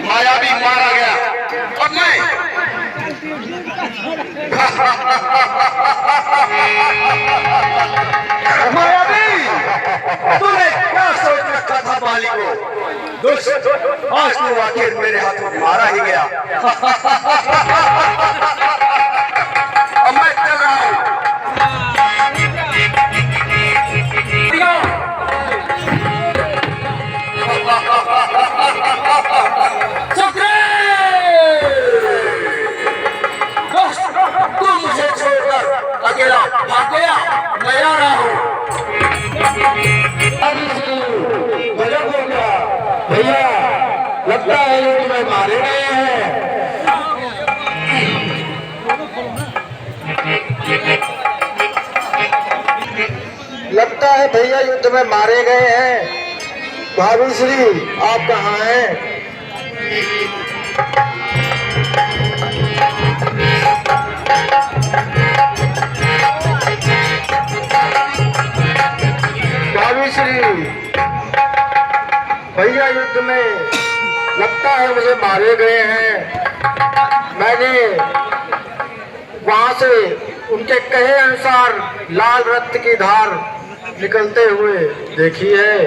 मायावी मारा गया और मैं मायावी, तूने क्या सोच रखा था बाली को? दुष्ट, आज तू आखिर मेरे हाथों मारा ही गया। अब मैं चल रहा हूँ। तू मुझे छोड़कर अकेला भाग गया, मैं आ रहा हूँ। गजब हो गया भैया, लगता है ये तुम्हें मारे गए हैं। लगता है भैया युद्ध में मारे गए हैं। भाभी श्री, आप कहाँ हैं? भाभी श्री, भैया युद्ध में लगता है मुझे मारे गए हैं। मैंने वहां से उनके कहे अनुसार लाल रक्त की धार निकलते हुए देखी है।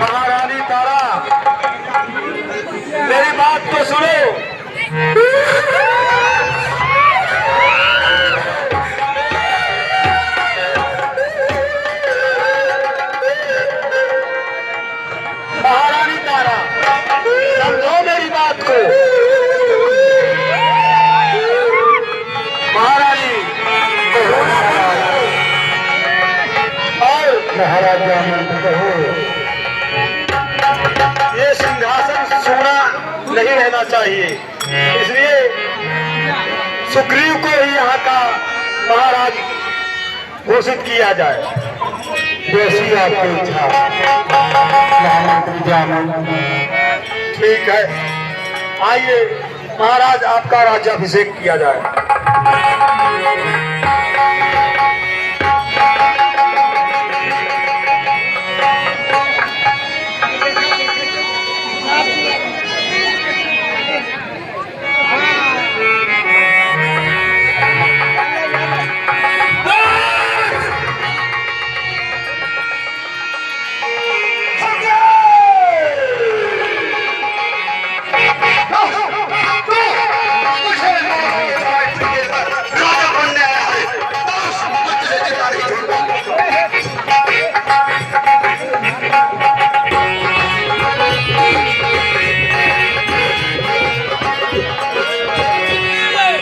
महारानी तारा, मेरी बात तो सुनो। महारानी तारा, समझो मेरी बात को। महारानी और महाराजा कहो, ये सिंहासन सोना नहीं रहना चाहिए, इसलिए सुग्रीव को ही यहाँ का महाराज घोषित किया जाए। जैसी आपकी इच्छा। ठीक है, आइए महाराज, आपका राज्याभिषेक किया जाए।